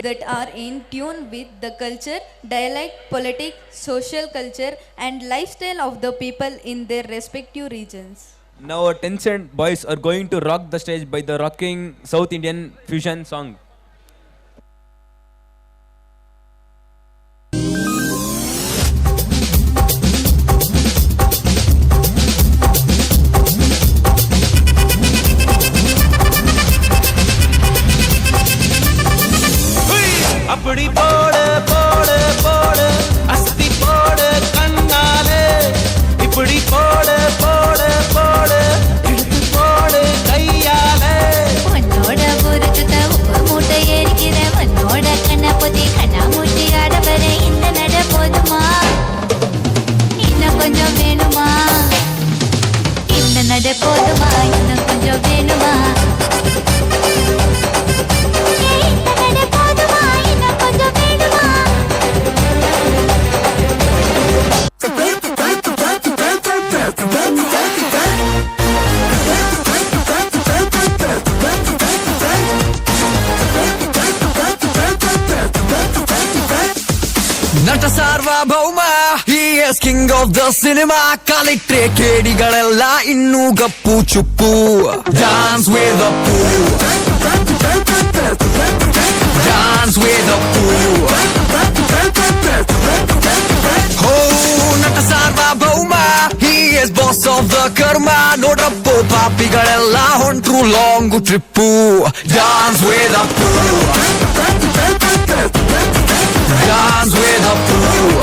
that are in tune with the culture, dialect, politics, social culture, and lifestyle of the people in their respective regions. Now our 10 Cent boys are going to rock the stage by the rocking South Indian fusion song. அப்படி போடு போடு போடு அஸ்தி போடு கண்ணாலே இப்படி போடு போடு போடு இழுத்து போடு கையாலே உன்னோட ஊருக்கு உப்பு மூட்டை எரிக்கிற உன்னோட கண்ணை பொத்தி கண்ணா மூட்டி ஆட வர இந்த நட போதுமா இன்னும் கொஞ்சம் வேணுமா இந்த நட போதுமா இன்னும் கொஞ்சம் வேணுமா ನಟ ಸಾರ್ವಭೌಮ he is king of the cinema ಕಲಿಟ್ರೆ ಕೇಡಿಗಳೆಲ್ಲ ಇನ್ನೂ ಗಪ್ಪು ಚುಪ್ಪು dance with the poo dance with the poo oh ನಟ ಸಾರ್ವಭೌಮ he is boss of the karma ನೋಡ್ರಪ್ಪೋ ಪಾಪಿಗಳೆಲ್ಲ ಹೊಂಟ್ರು long trip dance with the poo dance with a fool.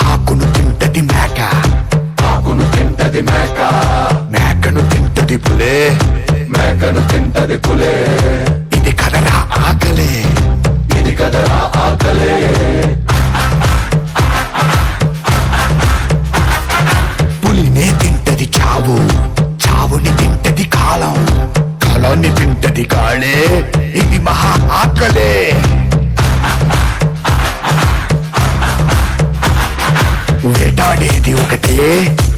ఆకును తింటది మేక ఆకును తింటది మేక మేకను తింటది పులే మేకను తింటది పులే ఇది కదరా ఆకలే ఇది కదరా ఆకలే పులినే తింటది చావు చావుని తింటది కాలం కాలాన్ని తింటది కాళే ఇది మహా ఆకలే వేటాడేది ఒకటే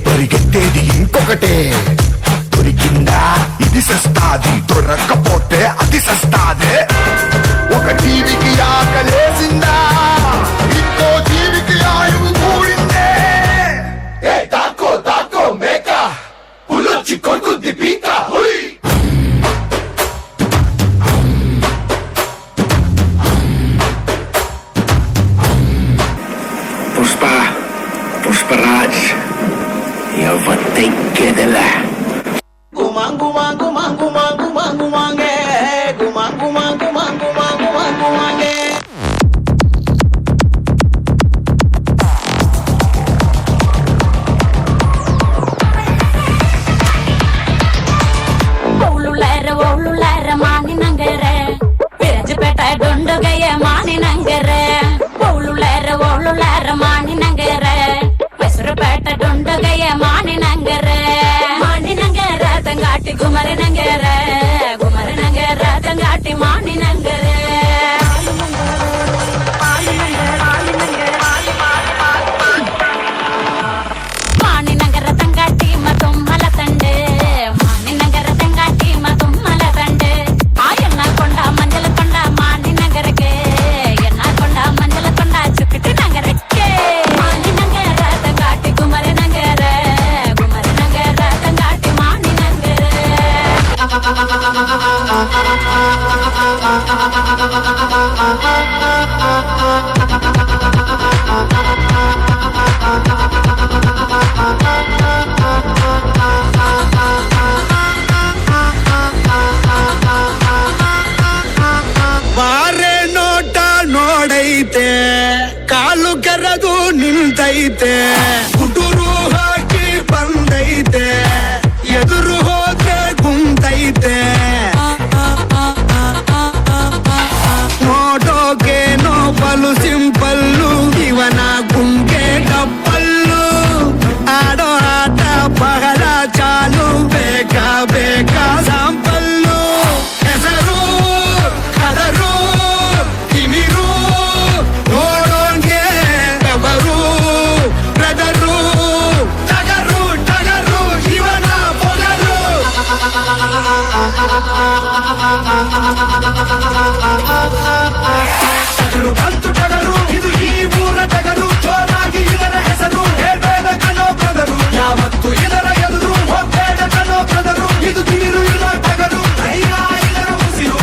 పరిగెత్తేది ఇంకొకటే దొరికిందా ఇది సస్తాది దొరక్కపోతే అది సస్తాదే ఒక జీవికి ఆకలేసిందా ఇంకో జీవికి ఆయువు కూడిందే ఏ తాకో తాకో మేక పులొచ్చి కొరుకుద్ది పీక హుయ్ పుష్పరాజ్ ఎవత్తై గెదల గుమాంగు మాంగు మాంగు మాంగు మాంగు మాంగే గుమాంగు మాంగు మాంగు మాంగు మాంగు మాంగే ಒಳ್ಳುಳ್ಳಾರ ಮಾನಿನಂಗರ ವಿರಜಪೇಟ ಡೊಂಡಗಯ್ಯ ಮಾನಿನಂಗರ ಒಳ್ಳುಳ್ಳಾರ ಮಾನಿನಂಗರ ಹೆಸರುಪೇಟ ಡೊಂಡಗಯ್ಯ ಮಾನಿನಂಗರ ಮಾನಿನಂಗರ ತಂಗಾಟಿ ಗುಮರನಂಗರ ಗುಮರನಂಗರ ತಂಗಾಟಿ ಮಾನಿನಂಗರ ಮಾನಿನಂಗರ ತಂಗಾಟಿ ಮತ್ತೊಮ್ಮಲ ತಂಡೆ ಮಾನಿನಂಗರ ತಂಗಾಟಿ ಮತ್ತೊಮ್ಮಲ ತಂಡೆ ಆ ಎನ್ನ ಕೊಂಡ ಮಂಜಲ ಕೊಂಡ ಮಾನಿನಂಗರಕ್ಕೆ ಎನ್ನ ಕೊಂಡ ಮಂಜಲ ಕೊಂಡ ಚುಕ್ಕಿಟಿ ನಂಗರಕ್ಕೆ ಮಾನಿನಂಗರ ತಂಗಾಟಿ ಗುಮರನಂಗರ ಗುಮರನಂಗರ ತಂಗಾಟಿ ಮಾನಿನಂಗರ ಬಾರೆ ನೋಟ ನೋಡೈತೆ ಕಾಲು ಕೆರದು ನಿಂತೈತೆ ಹುಡುರು ಹಾಕಿ ಬಂದೈತೆ ಎದುರು ಹೋದ್ರೆ ಗುಂತೈತೆ ಟಗರು ಬಂತು ಟಗರು ಇದು ಈ ಊರ ಟಗರು ಜೋರಾಗಿ ಇದರ ಹೆಸರು ಹೇಳ್ಬೇಡ ಕಣೋ ಬ್ರದರು ಯಾವತ್ತು ಇದರ ಎದುರು ಹೋಗ್ಬೇಡ ಕಣೋ ಬ್ರದರು ಇದು ತಿರು ಇರುವ ಟಗರು ಧೈರ್ಯ ಇದರ ಉಸಿರು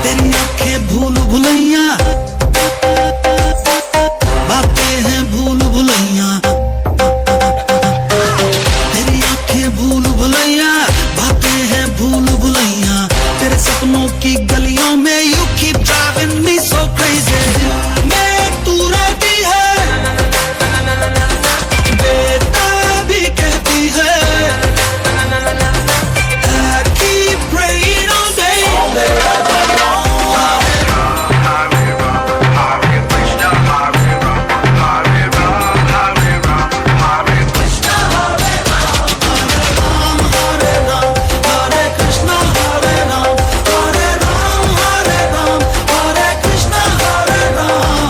तेरी आंखें भूल भुलैया बातें हैं भूल भुलैया तेरी आंखें भूल भुलैया बातें हैं भूल भुलैया तेरे सपनों की गलियों में you keep driving me so crazy मैं तू रहती है बेटा भी कहती है I keep praying all day Hare Krishna Hare Ram Hare Ram Hare Ram Hare Krishna Hare Ram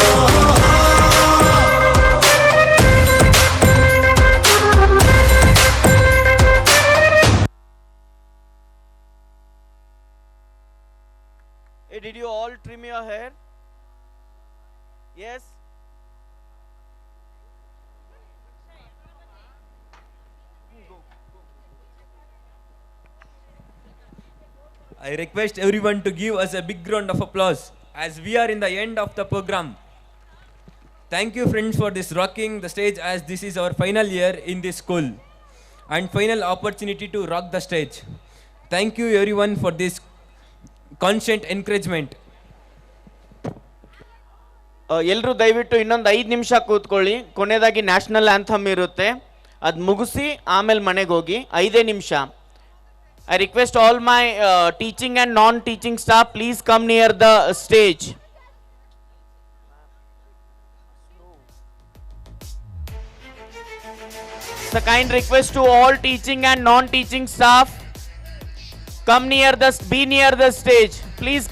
Hey, did you all trim your hair? Yes? I request everyone to give us a big round of applause as we are in the end of the program. Thank you friends for this rocking the stage as this is our final year in this school and final opportunity to rock the stage. Thank you everyone for this constant encouragement. ಎಲ್ಲರೂ ದಯವಿಟ್ಟು ಇನ್ನೊಂದು 5 ನಿಮಿಷ ಕೂತ್ಕೊಳ್ಳಿ. ಕೊನೆಯದಾಗಿ national anthem ಇರುತ್ತೆ, ಅದು ಮುಗಿಸಿ ಆಮೇಲೆ ಮನೆಗೆ ಹೋಗಿ 5 ನಿಮಿಷ. I request all my teaching and non-teaching staff, please come near the stage. It's a kind request to all teaching and non-teaching staff. Be near the stage, please.